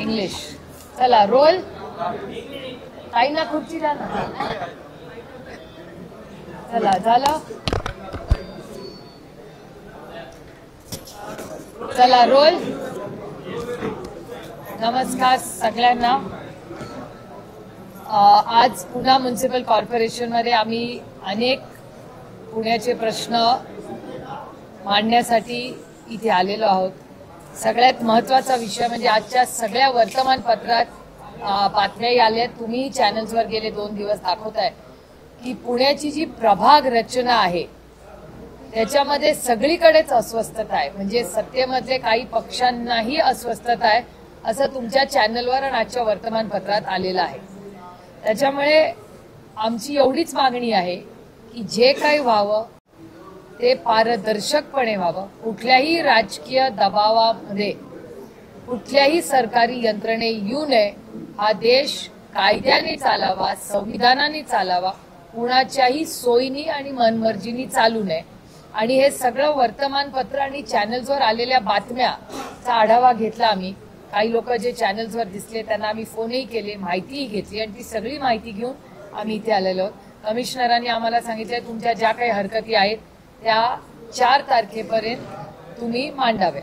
English. चला role. काही ना खुर्ची द्या ना. चला झालं. चला रोल. नमस्कार सगळ्यांना. आज पुणे म्युनिसिपल कॉर्पोरेशनमध्ये आम्ही अनेक पुण्याचे प्रश्न मांडण्यासाठी इथे आलेलो आहोत. सगळ्यात महत्त्वाचा विषय म्हणजे आजच्या सगळ्या वर्तमानपत्रात बातम्याही आल्या, तुम्ही चॅनल्सवर गेले 2 दिवस दाखवताय की पुण्याची जी प्रभाग रचना आहे त्याच्यामध्ये सगळीकडेच अस्वस्थता आहे. म्हणजे सत्तेमधले काही पक्षांनाही अस्वस्थता आहे असं तुमच्या चॅनलवर आणि आजच्या वर्तमानपत्रात आलेलं आहे. त्याच्यामुळे आमची एवढीच मागणी आहे की जे काही व्हावं ते पारदर्शकपणे व्हावं. कुठल्याही राजकीय दबावामध्ये कुठल्याही सरकारी यंत्रणे येऊ नये. हा देश कायद्याने चालावा, संविधानाने चालावा, कुणाच्याही सोयीनी आणि मनमर्जीनी चालू नये. आणि हे सगळं वर्तमानपत्र आणि चॅनल्सवर आलेल्या बातम्याचा आढावा घेतला आम्ही. काही लोक जे चॅनल्सवर दिसले त्यांना आम्ही फोनही केले, माहितीही घेतली आणि ती सगळी माहिती घेऊन आम्ही इथे आलेलो आहोत. कमिशनरांनी आम्हाला सांगितलंय तुमच्या ज्या काही हरकती आहेत त्या 4 तारखेपर्यंत तुम्ही मांडाव्या.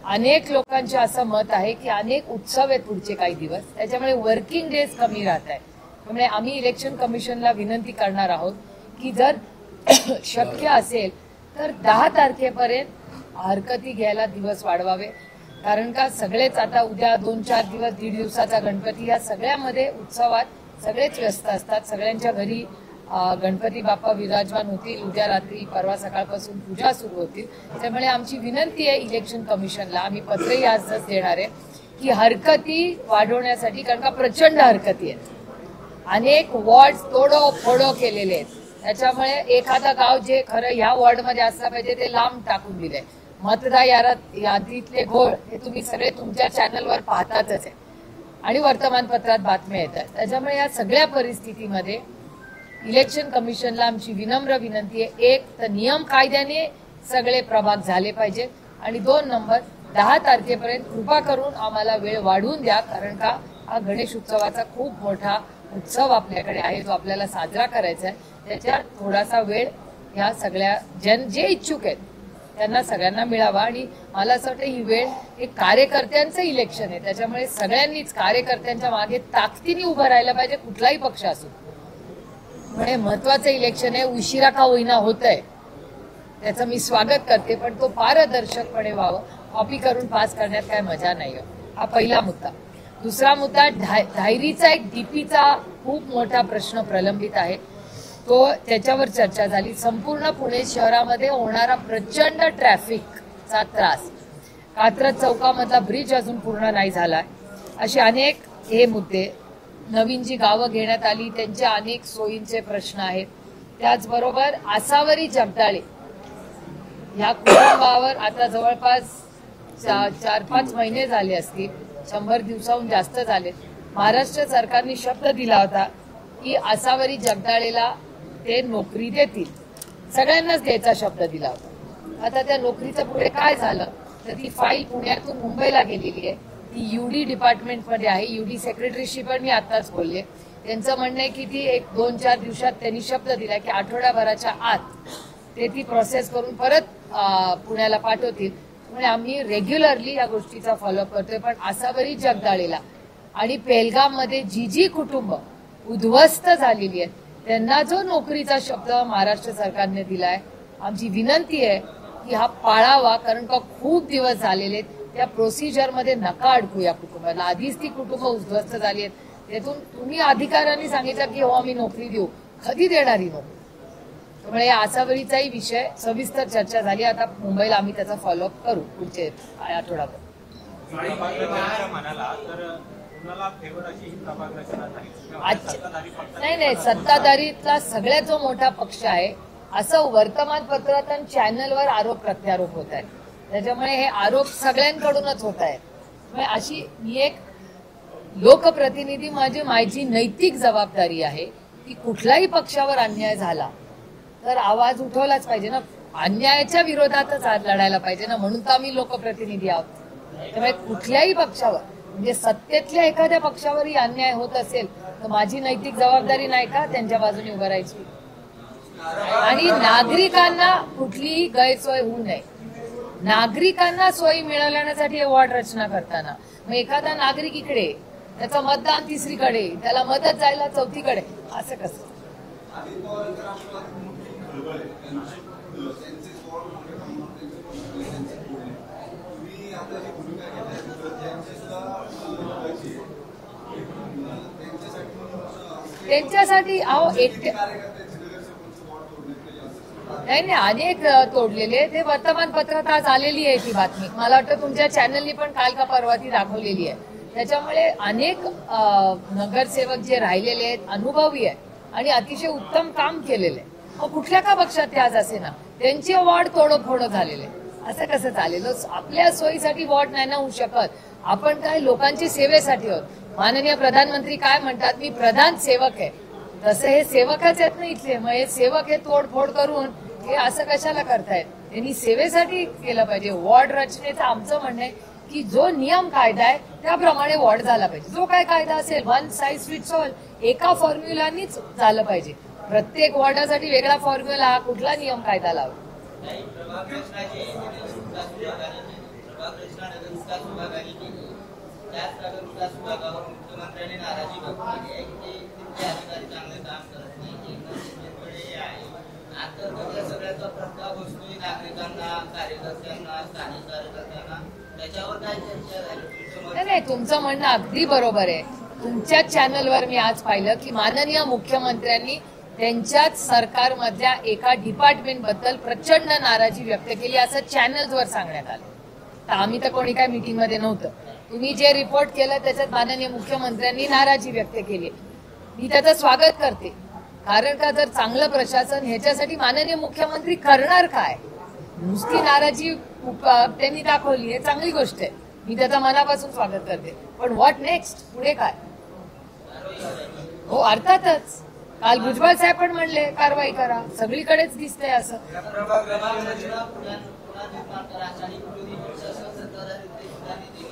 अनेक लोकांचे असं मत आहे की अनेक उत्सव आहेत पुढचे काही दिवस, त्याच्यामुळे वर्किंग डेज कमी राहत आहे. त्यामुळे आम्ही इलेक्शन कमिशनला विनंती करणार आहोत की जर शक्य असेल तर 10 तारखेपर्यंत हरकती घ्यायला दिवस वाढवावे. कारण का सगळेच आता उद्या 2-4 दिवस, 1.5 दिवसाचा गणपती, या सगळ्यामध्ये उत्सवात सगळेच व्यस्त असतात. सगळ्यांच्या घरी गणपती बाप्पा विराजमान होतील. उद्या रात्री परवा सकाळपासून पूजा सुरू होतील. त्यामुळे आमची विनंती आहे इलेक्शन कमिशनला, आम्ही पत्रही आजच देणार आहे की हरकती वाढवण्यासाठी, कारण का प्रचंड हरकती आहेत. अनेक वॉर्ड तोडो फोडो केलेले आहेत. त्याच्यामुळे एखादं गाव जे खरं ह्या वॉर्डमध्ये असलं पाहिजे ते लांब टाकून दिलंय. मतदार यादीतले घोळ हे तुम्ही सगळे तुमच्या चॅनलवर पाहतातच आहे आणि वर्तमानपत्रात बातम्या येतात. त्याच्यामुळे या सगळ्या परिस्थितीमध्ये इलेक्शन कमिशनला आमची विनम्र विनंती आहे, एक तर नियम कायद्याने सगळे प्रभाग झाले पाहिजे आणि 2 नंबर 10 तारखेपर्यंत कृपा करून आम्हाला वेळ वाढवून द्या. कारण का हा गणेश उत्सवाचा खूप मोठा उत्सव आपल्याकडे आहे, जो आपल्याला साजरा करायचा आहे. त्याच्यात थोडासा वेळ ह्या सगळ्या जे इच्छुक आहेत त्यांना सगळ्यांना मिळावा. आणि मला असं वाटतं ही वेळ एक कार्यकर्त्यांचं इलेक्शन आहे, त्याच्यामुळे सगळ्यांनीच कार्यकर्त्यांच्या मागे ताकदीने उभं राहायला पाहिजे, कुठलाही पक्ष असो. म्हणजे महत्वाचं इलेक्शन आहे, उशिरा का होईना होत आहे, त्याचं मी स्वागत करते, पण तो पारदर्शकपणे व्हावं. कॉपी करून पास करण्यात काय मजा नाही. हा पहिला मुद्दा. दुसरा मुद्दा, धायरीचा एक डीपीचा खूप मोठा प्रश्न प्रलंबित आहे, तो त्याच्यावर चर्चा झाली. संपूर्ण पुणे शहरामध्ये होणारा प्रचंड ट्रॅफिकचा त्रास, कात्रज चौकामधला ब्रिज अजून पूर्ण नाही झालाय, असे अनेक हे मुद्दे. नवीन जी गावं घेण्यात आली त्यांच्या अनेक सोयींचे प्रश्न आहेत. त्याचबरोबर आसावरी जगदाळे या कुटुंबावर आता जवळपास 4-5 महिने झाले असतील, 100 दिवसाहून जास्त झाले. महाराष्ट्र सरकारने शब्द दिला होता की आसावरी जगदाळेला ते नोकरी देतील, सगळ्यांनाच द्यायचा शब्द दिला होता. आता त्या नोकरीचं पुढे काय झालं तर ती फाईल पुण्यातून मुंबईला गेलेली आहे. ती यूडी डिपार्टमेंटमध्ये आहे. यूडी सेक्रेटरीशी पण मी आताच बोलले. त्यांचं म्हणणं आहे की ती 1-2-4 दिवसात त्यांनी शब्द दिला की आठवड्याभराच्या आत ते ती प्रोसेस करून परत पुण्याला पाठवतील. त्यामुळे आम्ही रेग्युलरली या गोष्टीचा फॉलोअप करतोय. पण आसावरी जगदाळेला आणि पेहलगाममध्ये जी कुटुंब उद्ध्वस्त झालेली आहेत त्यांना जो नोकरीचा शब्द महाराष्ट्र सरकारने दिलाय, आमची विनंती आहे की हा पाळावा. कारण का खूप दिवस झालेले आहेत, त्या प्रोसिजरमध्ये नका अडकू या कुटुंबाला. आधीच ती कुटुंब उद्ध्वस्त झाली आहेत, त्यातून तुम्ही अधिकाऱ्यांनी सांगितलं की हो आम्ही नोकरी देऊ, कधी देणार ही नोकरी? त्यामुळे या आसावरीचाही विषय सविस्तर चर्चा झाली. आता मुंबईला आम्ही त्याचा फॉलोअप करू पुढचे आठवडाभर. नाही, सत्ताधारीतला सगळ्यात जो मोठा पक्ष आहे असं वर्तमानपत्रात आणि चॅनलवर आरोप प्रत्यारोप होत आहेत. त्याच्यामुळे हे आरोप सगळ्यांकडूनच होत आहेत. अशी मी एक लोकप्रतिनिधी, माझी नैतिक जबाबदारी आहे की कुठल्याही पक्षावर अन्याय झाला तर आवाज उठवलाच पाहिजे ना, अन्यायाच्या विरोधातच लढायला पाहिजे ना, म्हणून तर आम्ही लोकप्रतिनिधी आहोत. त्यामुळे कुठल्याही पक्षावर म्हणजे सत्तेतल्या एखाद्या पक्षावरही अन्याय होत असेल तर माझी नैतिक जबाबदारी नाही का त्यांच्या बाजूने उभं राहायची? आणि नागरिकांना कुठलीही गैरसोय होऊ नये, नागरिकांना सोयी मिळवण्यासाठी वॉर्ड रचना करताना मग एखादा नागरिक इकडे, त्याचं मतदान तिसरीकडे, त्याला मदत जायला चौथीकडे, असं कसं? त्यांच्यासाठी नाही अनेक तोडलेले, ते वर्तमानपत्रात आज आलेली आहे ती बातमी. मला वाटतं तुमच्या चॅनलनी पण काल का परवा ती दाखवलेली आहे. त्याच्यामुळे अनेक नगरसेवक जे राहिलेले आहेत, अनुभवी आहेत आणि अतिशय उत्तम काम केलेले आहे. मग कुठल्या का पक्षात ते आज असे ना, त्यांचे वॉर्ड तोडफोड झालेले, असं कसं चालेल? आपल्या सोयीसाठी वॉर्ड नाही ना होऊ शकत. आपण काय लोकांच्या सेवेसाठी आहोत. माननीय प्रधानमंत्री काय म्हणतात, मी प्रधान सेवक आहे. तसं हे सेवकच आहेत ना इथले. मग हे सेवक हे तोडफोड करून हे असं कशाला करतायत? त्यांनी सेवेसाठी केलं पाहिजे. वॉर्ड रचनेचं आमचं म्हणणं आहे की जो नियम कायदा आहे त्याप्रमाणे वॉर्ड झाला पाहिजे. जो काय कायदा असेल, वन साइज फिट्स ऑल, एका फॉर्म्युलानीच झालं पाहिजे. प्रत्येक वॉर्डासाठी वेगळा फॉर्म्युला, कुठला नियम कायदा लावा? नाही, तुमचं म्हणणं अगदी बरोबर आहे. तुमच्याच चॅनलवर मी आज पाहिलं की माननीय मुख्यमंत्र्यांनी त्यांच्याच सरकारमधल्या एका डिपार्टमेंट बद्दल प्रचंड नाराजी व्यक्त केली, असं चॅनल्सवर सांगण्यात आलं. तर आम्ही तर कोणी काय मीटिंग मध्ये नव्हतं. तुम्ही जे रिपोर्ट केलं त्याच्यात माननीय मुख्यमंत्र्यांनी नाराजी व्यक्त केली. मी त्याचं स्वागत करते. कारण का, जर चांगलं प्रशासन ह्याच्यासाठी माननीय मुख्यमंत्री करणार काय? नुसती नाराजी त्यांनी दाखवली, हे चांगली गोष्ट आहे. मी त्याचं मनापासून स्वागत करते. पण व्हॉट नेक्स्ट? पुढे काय? हो, अर्थातच काल भुजबळ साहेब पण म्हणले कारवाई करा. सगळीकडेच दिसतंय असं.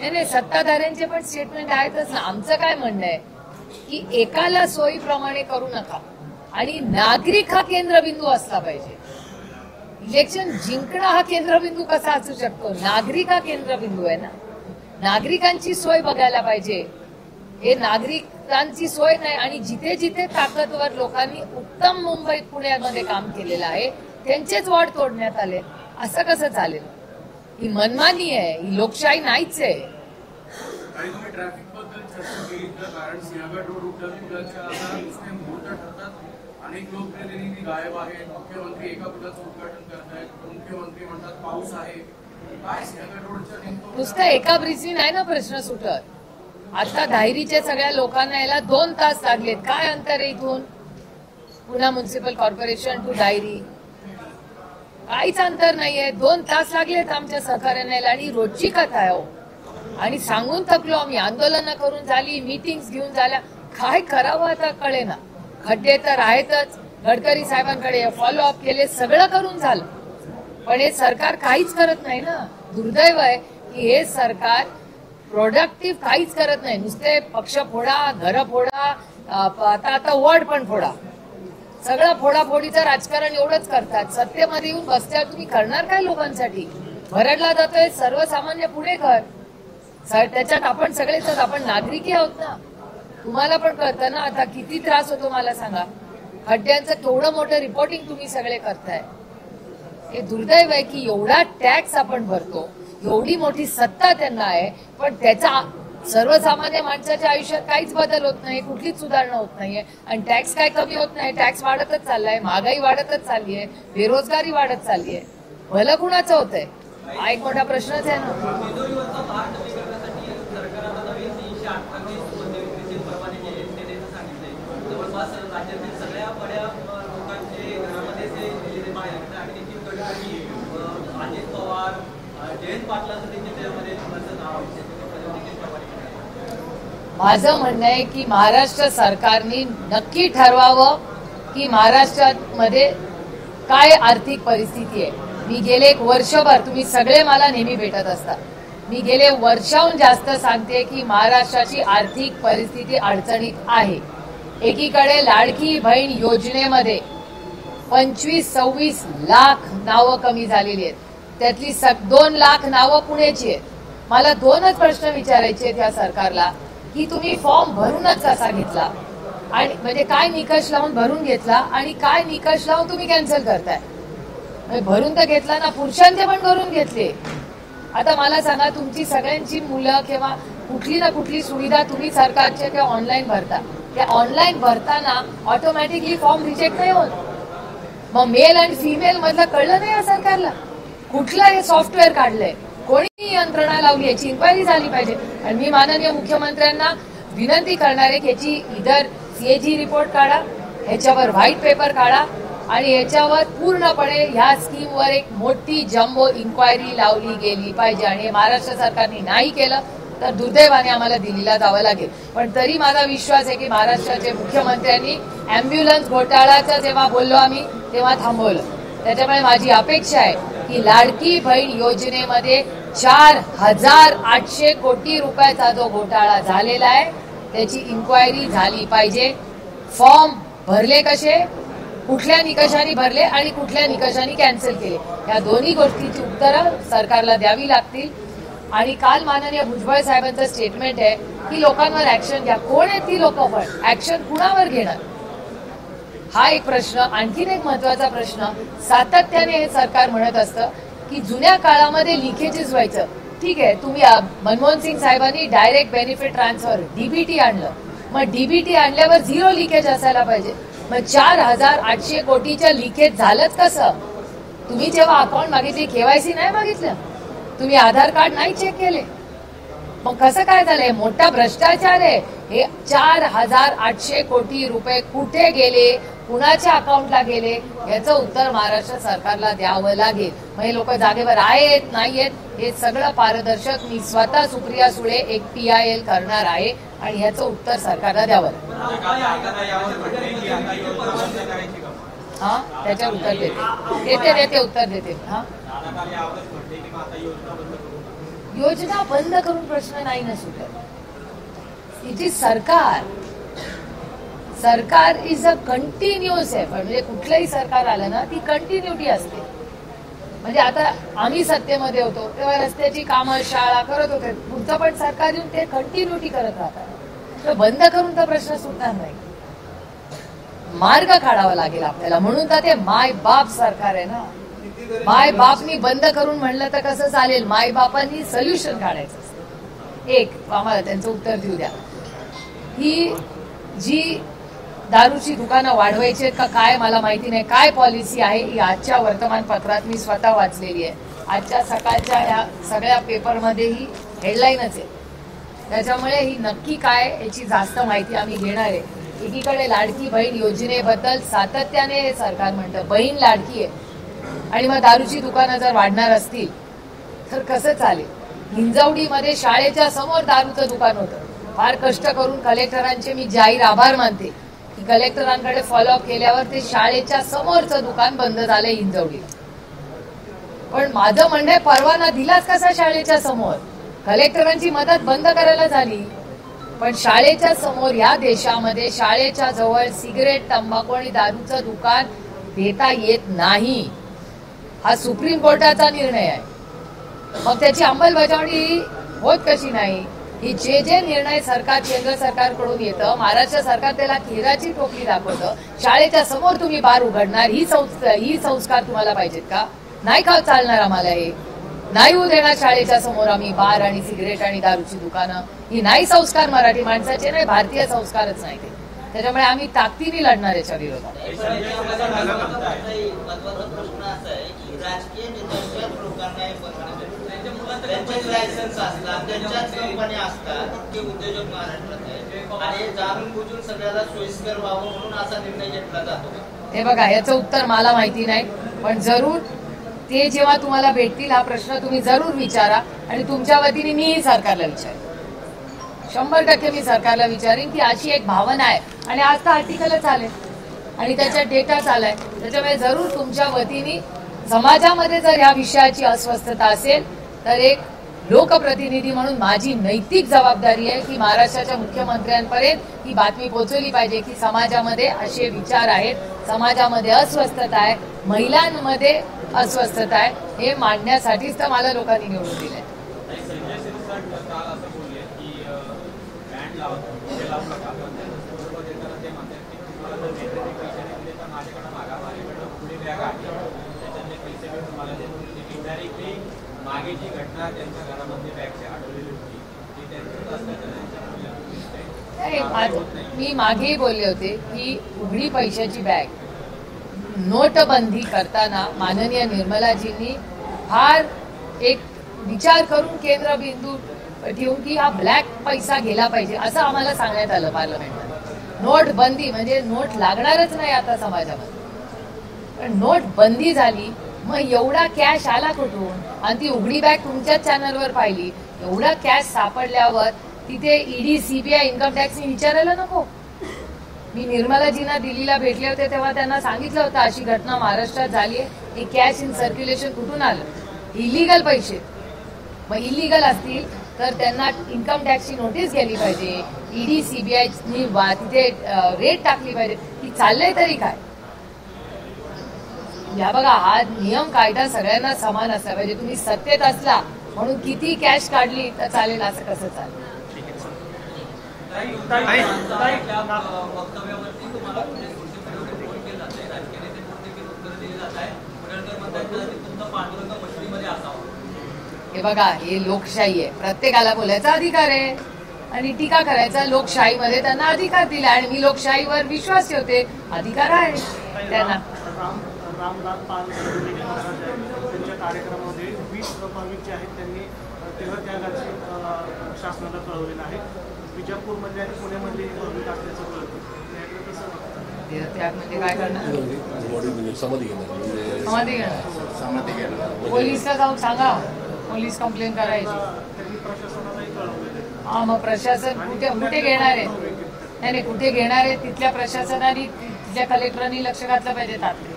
नाही, सत्ताधाऱ्यांचे पण स्टेटमेंट आहेतच ना. आमचं काय म्हणणं आहे की एकाला सोयीप्रमाणे करू नका आणि नागरिक हा केंद्रबिंदू असला पाहिजे. इलेक्शन जिंकणं हा केंद्रबिंदू कसा असू शकतो? नागरिक हा केंद्रबिंदू आहे ना. नागरिकांची सोय बघायला पाहिजे. हे नागरिकांची सोय नाही. आणि जिथे जिथे ताकदवर लोकांनी उत्तम मुंबईत पुण्यामध्ये काम केलेलं आहे त्यांचेच वॉर्ड तोडण्यात आले, असं कसं चालेल? ही मनमानी आहे, ही लोकशाही नाहीच आहे. ट्रॅफिक बद्दल चर्चा केली तर कारण सिंहगड रोड उड्डाणपुलाच्या मुहूर्त ठरतात. अनेक लोकप्रतिनिधी गायब आहेत. मुख्यमंत्री एका पुलाचं उद्घाटन करतायत. मुख्यमंत्री म्हणतात पाऊस आहे. काय सिंहगड रोडच्या नेमकं नुसतं एका ब्रिजनी नाही ना प्रश्न सुटत. आता धायरीच्या सगळ्या लोकांना यायला 2 तास लागलेत. काय अंतर आहे इथून Pune municipal corporation to Dhayari? काहीच अंतर नाहीये. 2 तास लागलेत आमच्या सहकार्याने यायला. आणि रोजची कथा आहे हो. आणि सांगून थकलो आम्ही. आंदोलनं करून झाली, मीटिंग्स घेऊन झाल्या. काय करावं आता कळेना. खड्डे तर आहेतच. गडकरी साहेबांकडे फॉलोअप केले, सगळं करून झालं. पण हे सरकार काहीच करत नाही ना. दुर्दैव आहे की हे सरकार प्रोडक्टिव्ह काहीच करत नाही. नुसते पक्ष फोडा, घर फोडा, आता वॉर्ड पण फोडा. सगळं फोडाफोडीचं राजकारण एवढंच करतात. सत्तेमध्ये येऊन बसल्यावर तुम्ही करणार काय लोकांसाठी? भरडला जातोय सर्वसामान्य पुणेकर. त्याच्यात आपण सगळेच आपण नागरिकही आहोत ना. तुम्हाला पण कळतं ना आता किती त्रास होतो. मला सांगा, खड्ड्यांचं केवढं मोठं रिपोर्टिंग तुम्ही सगळे करताय. हे दुर्दैव आहे की एवढा टॅक्स आपण भरतो, एवढी मोठी सत्ता त्यांना आहे, पण त्याचा सर्वसामान्य माणसाच्या आयुष्यात काहीच बदल होत नाही, कुठलीच सुधारणा होत नाहीये. आणि टॅक्स काय कमी होत नाही, टॅक्स वाढतच चाललाय, महागाई वाढतच चालली आहे, बेरोजगारी वाढत चालली आहे. भलं कुणाचं होतंय? हा एक मोठा प्रश्नच आहे ना. माझं म्हणणं आहे की महाराष्ट्र सरकारने नक्की ठरवावं की महाराष्ट्रामध्ये काय आर्थिक परिस्थिती आहे. मी गेले 1 वर्षभर, तुम्ही सगळे मला नेहमी भेटत असता, मी गेले वर्षाहून जास्त सांगते की महाराष्ट्राची आर्थिक परिस्थिती अडचणीत आहे. एकीकडे लाडकी बहीण योजनेमध्ये 25-26 लाख नावं कमी झालेली आहेत. त्यातली 2 लाख नावं पुण्याची आहेत. मला 2च प्रश्न विचारायचे आहेत या सरकारला की तुम्ही फॉर्म भरूनच कसा घेतला आणि म्हणजे काय निकष लावून भरून घेतला आणि काय निकष लावून तुम्ही कॅन्सल करताय. भरून तर घेतला ना, पुरुषांचे पण भरून घेतले. आता मला सांगा, तुमची सगळ्यांची मुलं किंवा कुठली ना कुठली सुविधा तुम्ही सरकारच्या किंवा ऑनलाईन भरता, त्या ऑनलाईन भरताना ऑटोमॅटिकली फॉर्म रिजेक्ट नाही होत. मग मेल आणि फिमेल मधलं कळलं नाही या सरकारला. कुठलं हे सॉफ्टवेअर काढलंय, कोणी यंत्रणा लावली, याची इन्क्वायरी झाली पाहिजे. आणि मी माननीय मुख्यमंत्र्यांना विनंती करणार आहे की याची इधर सीएजी रिपोर्ट काढा, ह्याच्यावर व्हाईट पेपर काढा आणि याच्यावर पूर्णपणे ह्या स्कीमवर एक मोठी जम्बो इन्क्वायरी लावली गेली पाहिजे. आणि महाराष्ट्र सरकारने नाही केलं तर दुर्दैवाने आम्हाला दिल्लीला जावं लागेल. पण तरी माझा विश्वास आहे की महाराष्ट्राचे मुख्यमंत्र्यांनी अँब्युलन्स घोटाळ्याचं जेव्हा बोललो आम्ही तेव्हा थांबवलं. त्याच्यामुळे माझी अपेक्षा आहे की लाडकी बहीण योजनेमध्ये 4,800 कोटी रुपयाचा जो घोटाळा झालेला आहे त्याची इन्क्वायरी झाली पाहिजे. फॉर्म भरले कसे, कुठल्या निकषाने भरले आणि कुठल्या निकषाने कॅन्सल केले, या दोन्ही गोष्टीची उत्तरं सरकारला द्यावी लागतील. आणि काल माननीय भुजबळ साहेबांचं स्टेटमेंट आहे की लोकांवर ऍक्शन घ्या. कोण आहेत ती लोक, पण ऍक्शन कुणावर घेणार, हा एक प्रश्न. आणखीन एक महत्वाचा प्रश्न, सातत्याने हे सरकार म्हणत असतं की जुन्या काळामध्ये लिकेजेस व्हायचं. ठीक आहे, तुम्ही मनमोहन सिंग साहेबांनी डायरेक्ट बेनिफिट ट्रान्सफर डीबीटी आणलं, मग डीबीटी आणल्यावर 0 लिकेज असायला पाहिजे. मग 4,800 कोटीचं लिकेज झालंच कसं? तुम्ही जेव्हा अकाउंट मागितली केवायसी नाही मागितलं, तुम्ही आधार कार्ड नाही चेक केले, मग कसं काय झालंय? मोठा भ्रष्टाचार आहे. हे 4,800 कोटी रुपये कुठे गेले, कुणाच्या अकाउंटला गेले, याचं उत्तर महाराष्ट्र सरकारला द्यावं लागेल. मग हे लोक जागेवर आहेत नाहीयेत हे सगळं पारदर्शक मी स्वतः सुप्रिया सुळे एक PIL करणार आहे आणि ह्याचं उत्तर सरकारला द्यावं लागेल. हा, त्याच्यावर उत्तर देते उत्तर देते. हा, योजना बंद करून प्रश्न नाही ना सुटत. इट इज सरकार इज अ कंटिन्युअस आहे. म्हणजे कुठलंही सरकार आलं ना ती कंटिन्युटी असते. म्हणजे आता आम्ही सत्तेमध्ये होतो तेव्हा रस्त्याची कामं शाळा करत होते, पुढचं पण सरकार येऊन ते कंटिन्युटी करत राहतात. तर बंद करून तर प्रश्न सुटणार नाही, मार्ग काढावा लागेल आपल्याला. म्हणून तर ते माय बाप सरकार आहे ना. माय बापनी बंद करून म्हणलं तर कसं चालेल, माय बापांनी सोल्युशन काढायचं असतं. एक, आम्हाला त्यांचं उत्तर देऊ द्या. ही जी दारूची दुकानं वाढवायची आहेत का काय मला माहिती नाही, काय पॉलिसी आहे ही आजच्या वर्तमानपत्रात मी स्वतः वाचलेली आहे. आजच्या सकाळच्या ह्या सगळ्या पेपरमध्ये ही हेडलाईनच आहे. त्याच्यामुळे ही नक्की काय याची जास्त माहिती आम्ही घेणार आहे. एकीकडे लाडकी बहीण योजनेबद्दल सातत्याने हे सरकार म्हणतं बहीण लाडकी आहे आणि मग दारूची दुकानं जर वाढणार असतील तर कसं चालेल? हिंजवडीमध्ये शाळेच्या समोर दारूचं दुकान होतं. फार कष्ट करून कलेक्टरांचे मी जाहीर आभार मानते की कलेक्टरांकडे फॉलोअप केल्यावर ते शाळेच्या समोरचं दुकान बंद झालंय हिंजवडीला. पण माझं म्हणणं परवाना दिलाच कसा शाळेच्या समोर? कलेक्टरांची मदत बंद करायला झाली, पण शाळेच्या समोर या देशामध्ये शाळेच्या जवळ सिगरेट, तंबाखू आणि दारूचं दुकान देता येत नाही. हा सुप्रीम कोर्टाचा निर्णय आहे. मग त्याची अंमलबजावणी होत कशी नाही? ही जे निर्णय केंद्र सरकारकडून येतं, महाराष्ट्र सरकार त्याला खेराची टोपली दाखवतं. शाळेच्या समोर तुम्ही बार उघडणार, ही संस्कार तुम्हाला पाहिजेत का? नाही का चालणार आम्हाला हे? नाही होऊ देणार शाळेच्या समोर आम्ही बार आणि सिगरेट आणि दारूची दुकानं. ही नाही संस्कार मराठी माणसाचे, नाही भारतीय संस्कारच नाही ते. त्याच्यामुळे आम्ही ताकदीने लढणार याच्या विरोधात. राजकीय नेत्यांच्या लोकांना त्यांचेच लायसन्स असतात, त्यांच्याच कंपन्या असतात, ते उद्योजक महाराष्ट्रात आहेत आणि जाणून बुजून सगळ्याला सोयीस्कर व्हावं म्हणून असा निर्णय घेतला जातो. हे बघा, याचं उत्तर मला माहिती नाही, पण जरूर ते जेव्हा तुम्हाला भेटतील हा प्रश्न तुम्ही जरूर विचारा आणि तुमच्या वतीने मीही सरकारला विचारेन. 100% मी सरकारला विचारेन की अशी एक भावना आहे आणि आज तर आर्टिकलच आले आणि त्याच्यात डेटा चालाय. त्याच्यामुळे जरूर तुमच्या वतीने समाजामध्ये जर या विषयाची अस्वस्थता असेल तर एक लोकप्रतिनिधी म्हणून माझी नैतिक जबाबदारी आहे की महाराष्ट्राच्या मुख्यमंत्र्यांपर्यंत ही बातमी पोहोचवली पाहिजे की समाजामध्ये असे विचार आहेत, समाजामध्ये अस्वस्थता आहे, महिलांमध्ये अस्वस्थता आहे, हे मांडण्यासाठीच तर मला लोकांनी निवडून दिलंय. मागे जी घटना त्यांच्या घरामध्ये बॅगची आढळलेली होती मी मागेही बोलले होते की उघडी पैशाची बॅग नोटबंदी करताना माननीय निर्मलाजींनी फार एक विचार करून केंद्रबिंदू ठेवून की हा ब्लॅक पैसा गेला पाहिजे असं आम्हाला सांगण्यात आलं पार्लमेंटमध्ये. नोटबंदी म्हणजे नोट लागणारच नाही आता समाजामध्ये, पण नोटबंदी झाली मग एवढा कॅश आला कुठून? आणि ती उघडी बॅग तुमच्याच चॅनलवर पाहिली. एवढा कॅश सापडल्यावर तिथे ईडी, सीबीआय, इन्कम टॅक्सनी विचारायला नको? मी निर्मलाजींना दिल्लीला भेटले होते तेव्हा त्यांना सांगितलं होतं अशी घटना महाराष्ट्रात झाली आहे, हे कॅश इन सर्क्युलेशन कुठून आलं? इलिगल पैसे. मग इलिगल असतील तर त्यांना इन्कम टॅक्सची नोटीस गेली पाहिजे, ईडी, सीबीआयनी तिथे रेट टाकली पाहिजे की चाललंय तरी काय. या बघा, हा नियम कायदा सगळ्यांना समान असला पाहिजे. तुम्ही सत्तेत असला म्हणून किती कॅश काढली तर चालेल असं कसं चालेल? वक्तव्यावरती तुम्हाला फोन केला जाते, राजकीय नेते प्रत्येकी उत्तर दिली जात आहे. पडळकर म्हणतात की तुमचा पांडुरंग मशिदीमध्ये असावा. हे बघा, हे लोकशाही आहे, प्रत्येकाला बोलायचा अधिकार आहे आणि टीका करायचा लोकशाहीमध्ये त्यांना अधिकार दिला आणि मी लोकशाहीवर विश्वास ठेवते, अधिकार आहे त्यांना. रामलाल पाल त्यांच्या कार्यक्रमामध्ये 20 भाविक जे आहेत त्यांनी देहत्यागाचे शासनाला कळवलेलं आहे. विजापूरमध्ये आणि पुण्यामध्ये भाविक असल्याचं कळतं. देहत्याग म्हणजे काय करणार? समाधी घेणार. पोलीसला जाऊन सांगा, पोलीस कंप्लेंट करायची. त्यांनी प्रशासनालाही कळवलेलं आहे. हा, मग प्रशासन कुठे घेणार आहे? नाही, कुठे घेणार आहे? तिथल्या प्रशासनाने, तिथल्या कलेक्टरांनी लक्ष घातलं पाहिजे तात्काळ.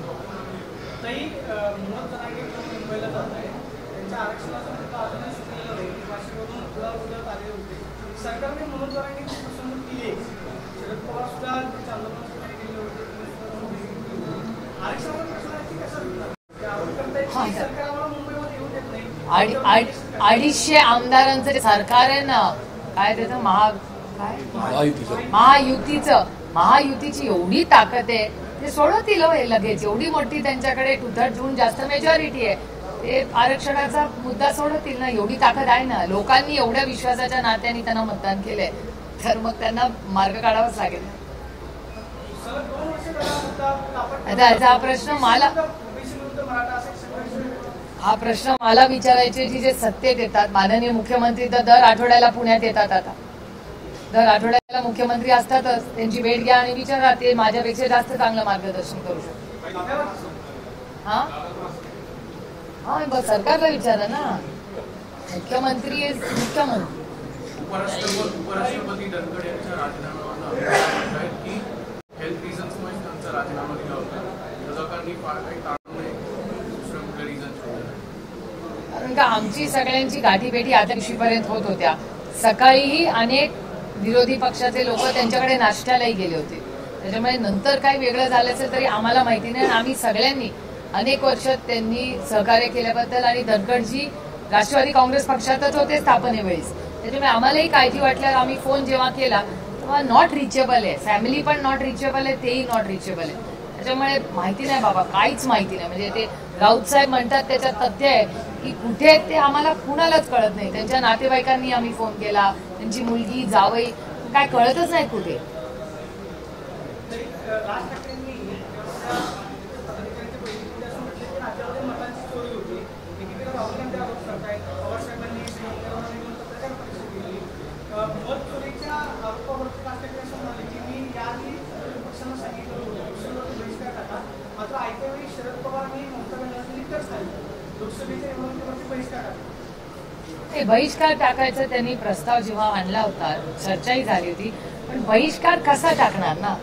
मनोज जरांगे मुंबईला जात आहे, त्यांच्या आरक्षणाचा मुद्दा अजूनही सुटलेला नाही. वाशिममधून उद्यावर आले होते. सरकारने मनोज जरांगेची फसवणूक केली. शरद पवार सुद्धा आंदोलन केले होते. आरक्षणाचा प्रश्नाची कसा आरोप करतायत की सरकार आम्हाला मुंबईमध्ये येऊ देत नाही. 250 आमदारांचं सरकार आहे ना, काय त्याचं महायुतीची एवढी ताकद आहे, ते सोडवतील हे लगेच. एवढी मोठी त्यांच्याकडे 2/3 जास्त मेजॉरिटी आहे, ते आरक्षणाचा मुद्दा सोडवतील ना. एवढी ताकद आहे ना, लोकांनी एवढ्या विश्वासाच्या नात्याने त्यांना मतदान केलंय, तर मग त्यांना मार्ग काढावाच लागेल. आता हा प्रश्न मला विचारायचे जे सत्तेत येतात. माननीय मुख्यमंत्री तर दर आठवड्याला पुण्यात येतात. आता दर आठवड्याला मुख्यमंत्री असतातच, त्यांची भेट घ्या आणि विचारा, ते माझ्यापेक्षा जास्त चांगलं मार्गदर्शन करू शकतो. हा, बस सरकारला विचारा ना. मुख्यमंत्री मुख्यमंत्री. उपराष्ट्रपती धनखड यांच्या राजीनाम्यावर की हेल्थ रिझन्समुळे त्यांचा राजीनामा दिला होता. विरोधकांनी फार काही ताणू नये, दुसरं कुठलं रिझन शोधलं. कारण का आमची सगळ्यांची गाठीभेटी आदल्या दिवशीपर्यंत होत होत्या. सकाळीही अनेक विरोधी पक्षाचे लोक त्यांच्याकडे नाश्त्यालाही गेले होते. त्याच्यामुळे नंतर काही वेगळं झालं असेल तरी आम्हाला माहिती नाही. आम्ही सगळ्यांनी अनेक वर्ष त्यांनी सहकार्य केल्याबद्दल, आणि धनखडजी राष्ट्रवादी काँग्रेस पक्षातच होते स्थापनेवेळेस, त्याच्यामुळे आम्हालाही काळजी वाटल्यावर आम्ही फोन जेव्हा केला तेव्हा नॉट रिचेबल आहे. फॅमिली पण नॉट रिचेबल आहे, तेही नॉट रिचेबल आहे. त्याच्यामुळे माहिती नाही बाबा, काहीच माहिती नाही. म्हणजे ते राऊत साहेब म्हणतात त्याच्यात तथ्य आहे की कुठे ते आम्हाला कुणालाच कळत नाही. त्यांच्या नातेवाईकांनी आम्ही फोन केला, त्यांची मुलगी, जावई, काय कळतच नाही कुठे. बहिष्कार टाकायचा त्यांनी प्रस्ताव जेव्हा आणला होता, चर्चाही झाली होती, पण बहिष्कार कसा टाकणार ना?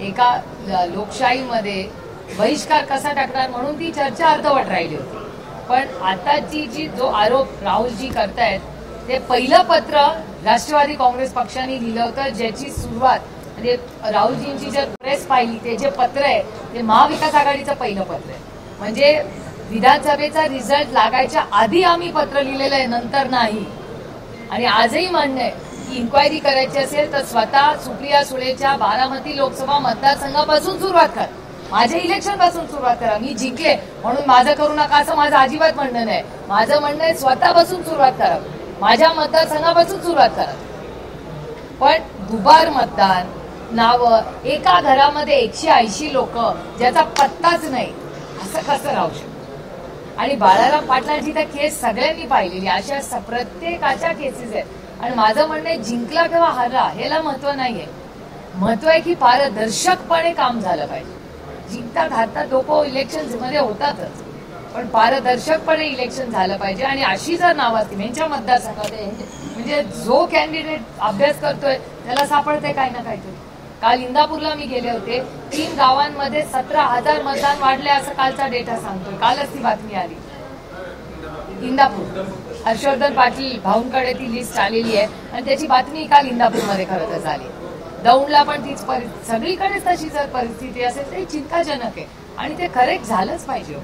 एका लोकशाहीमध्ये बहिष्कार कसा टाकणार म्हणून ती चर्चा अर्धवट राहिली होती. पण आताची जो आरोप राहुलजी करतायत ते पहिलं पत्र राष्ट्रवादी काँग्रेस पक्षाने लिहिलं होतं, ज्याची सुरुवात म्हणजे राहुलजींची जर प्रेस पाहिली ते जे पत्र आहे ते महाविकास आघाडीचं पहिलं पत्र आहे. म्हणजे विधानसभेचा रिझल्ट लागायच्या आधी आम्ही पत्र लिहिलेलं आहे, नंतर नाही. आणि आजही म्हणणं आहे की इन्क्वायरी करायची असेल तर स्वतः सुप्रिया सुळेच्या बारामती लोकसभा मतदारसंघापासून सुरुवात करा, माझ्या इलेक्शन पासून सुरुवात करा. मी जिंकले म्हणून माझं करू नका असं माझं अजिबात म्हणणं नाही. माझं म्हणणं आहे स्वतःपासून सुरुवात करा, माझ्या मतदारसंघापासून सुरुवात करा. पण दुबार मतदान, नावं, एका घरामध्ये 180 लोक, ज्याचा पत्ताच नाही, असं कसं राहू शकतं? आणि बाळाराम पाटलांची तर केस सगळ्यांनी पाहिलेली, अशा प्रत्येकाच्या केसेस आहेत. आणि माझं म्हणणं आहे जिंकला किंवा हरला ह्याला महत्व नाहीये, महत्व आहे की पारदर्शकपणे काम झालं पाहिजे. जिंकतात हारतात लोक इलेक्शन मध्ये होतातच, पण पारदर्शकपणे इलेक्शन झालं पाहिजे. आणि अशी जर नावं असतील यांच्या मतदारसंघामध्ये, म्हणजे जो कॅन्डिडेट अभ्यास करतोय त्याला सापडते काही ना काहीतरी. काल इंदापूरला मी गेले होते, 3 गावांमध्ये 17,000 मतदान वाढले असं कालचा डेटा सांगतोय. कालच ती बातमी आली. इंदापूर, हर्षवर्धन पाटील भाऊंकडे ती लिस्ट आलेली आहे आणि त्याची बातमी काल इंदापूरमध्ये खरं तर झाली. दौंडला पण तीच परिस्थिती, सगळीकडेच तशी जर परिस्थिती असेल तर चिंताजनक आहे आणि ते करेक्ट झालंच पाहिजे.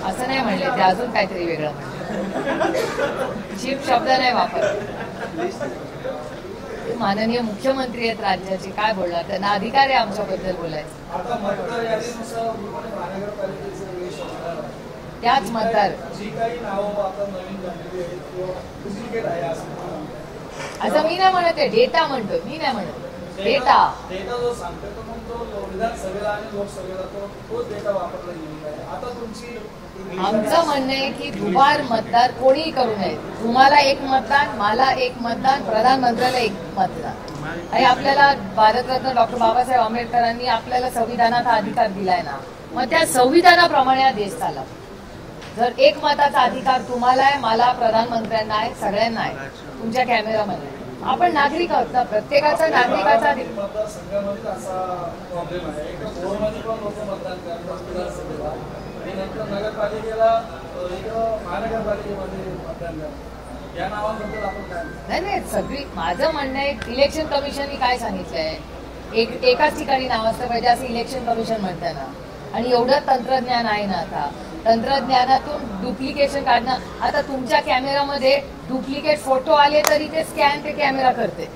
असं नाही म्हणले ते, अजून काहीतरी वेगळं म्हणले. चीप शब्द नाही वापरत. माननीय मुख्यमंत्री आहेत राज्याचे, काय बोलणार, त्यांना अधिकार आहे आमच्याबद्दल बोलायचं. त्याच मतदार असं मी नाही म्हणत आहे, डेटा म्हणतोय, मी नाही म्हणत. डेटा जो सांगतोय तो मग तो विधानसभेला आणि लोकसभेला तोच डेटा वापरला गेलेला आहे. आता तुमची आमचं म्हणणं आहे की दुबार मतदार कोणीही करू नये. तुम्हाला एक मतदान, मला एक मतदान, प्रधानमंत्र्याला एक मतदान. आणि आपल्याला भारतरत्न डॉक्टर बाबासाहेब आंबेडकरांनी आपल्याला संविधानात हा अधिकार दिलाय ना, मग त्या संविधानाप्रमाणे हा देश चालला. जर एक मताचा अधिकार तुम्हाला आहे, मला, प्रधानमंत्र्यांना आहे, सगळ्यांना आहे, तुमच्या कॅमेरामध्ये. आपण नागरिक आहोत ना, प्रत्येकाचा नागरिकाचा मतदारसंघामध्ये असा प्रॉब्लेम आहे. एका बोर्डमध्ये पण लोक मतदान करतात विधानसभेला आणि नंतर नगरपालिकेला महानगरपालिकेमध्ये मतदान करतात. या नावाबद्दल आपण काय नाही, सगळी माझं म्हणणं आहे, इलेक्शन कमिशनने काय सांगितलंय, एकाच ठिकाणी नाव असलं पाहिजे असं इलेक्शन कमिशन म्हणतं ना. आणि एवढं तंत्रज्ञान आहे ना, आता तंत्रज्ञानातून डुप्लिकेशन काढणं. आता तुमच्या कॅमेरामध्ये डुप्लिकेट फोटो आले तरी ते स्कॅन ते कॅमेरा करते,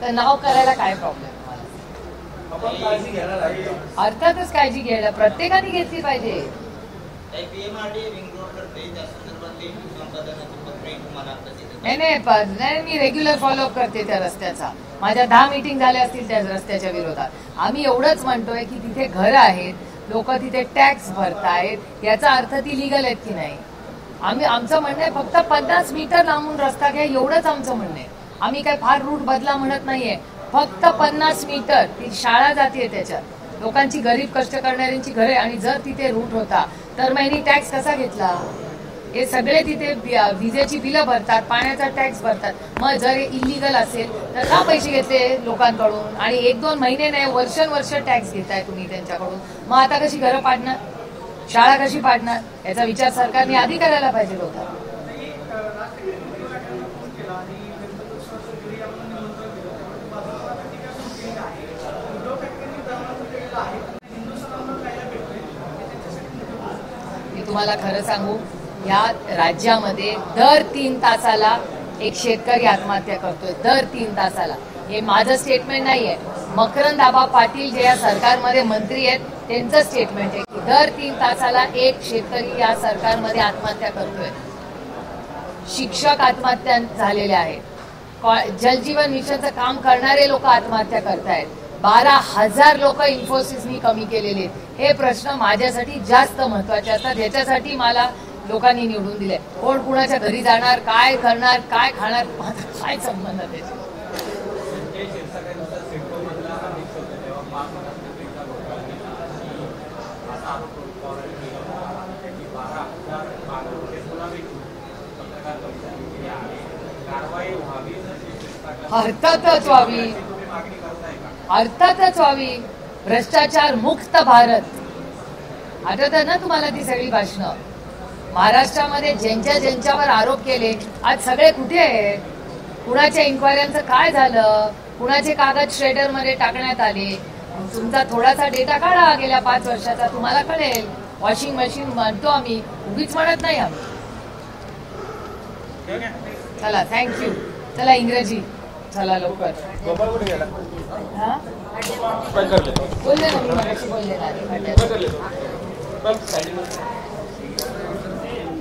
तर नाव करायला काय प्रॉब्लेम तुम्हाला? आपण काळजी घ्यायला लागेल. अर्थातच काळजी घ्यायला प्रत्येकाने घेतली पाहिजे. नाही, मी रेग्युलर फॉलोअप करते त्या रस्त्याचा. माझ्या 10 मीटिंग झाल्या असतील त्या रस्त्याच्या विरोधात. आम्ही एवढंच म्हणतोय की तिथे घरं आहेत, लोक तिथे टॅक्स भरतायत, याचा अर्थ ती लिगल आहेत की नाही. आमचं म्हणणं आहे फक्त 50 मीटर लांबून रस्ता घ्या, एवढंच आमचं म्हणणं आहे. आम्ही काय फार रूट बदला म्हणत नाहीये, फक्त 50 मीटर. ती शाळा जाते त्याच्यात, लोकांची गरीब कष्ट करणाऱ्यांची घरे. आणि जर तिथे रूट होता तर महिनी टॅक्स कसा घेतला? हे सगळे तिथे विजेची बिलं भरतात, पाण्याचा टॅक्स भरतात. मग जर इलिगल असेल तर का पैसे घेतले लोकांकडून? आणि 1-2 महिने नाही, वर्षानुवर्ष टॅक्स घेताय तुम्ही त्यांच्याकडून. मग आता कशी घरं पाडणार, शाळा कशी पाडणार? याचा विचार सरकारने आधी करायला पाहिजे होता. मी तुम्हाला खरं सांगू, या राज्यामध्ये दर 3 तासाला एक शेतकरी आत्महत्या करतोय, दर 3 तासाला. हे माझं स्टेटमेंट नाहीये, मकरंद आबा पाटील जे या सरकारमध्ये मंत्री आहेत त्यांचं स्टेटमेंट आहे की दर 3 तासाला एक शेतकरी या सरकारमध्ये आत्महत्या करतोय. शिक्षक आत्महत्या झालेल्या आहेत, जलजीवन मिशनचं काम करणारे लोक आत्महत्या करतायत, 12,000 लोक इन्फोसिसनी कमी केलेले आहेत. हे प्रश्न माझ्यासाठी जास्त महत्वाचे असतात. ह्याच्यासाठी मला लोकांनी निवडून दिले. कोण कुणाच्या घरी जाणार, काय करणार, काय खाणार, काय संबंध त्याचे? अर्थातच व्हावी, अर्थातच व्हावी. भ्रष्टाचार मुक्त भारत, आठवतं ना तुम्हाला ती सगळी भाषणं? महाराष्ट्रामध्ये ज्यांच्यावर आरोप केले आज सगळे कुठे आहेत? कुणाच्या इन्क्वायऱ्यांचं काय झालं? कुणाचे कागद श्रेडरमध्ये टाकण्यात आले? तुमचा थोडासा डेटा काढा गेल्या 5 वर्षाचा, तुम्हाला कळेल. वॉशिंग मशीन म्हणतो आम्ही, उगीच म्हणत नाही आम्ही. चला, थँक्यू. चला इंग्रजी, चला लवकर. हा बोलले ना मी मगाशी, बोलले ना.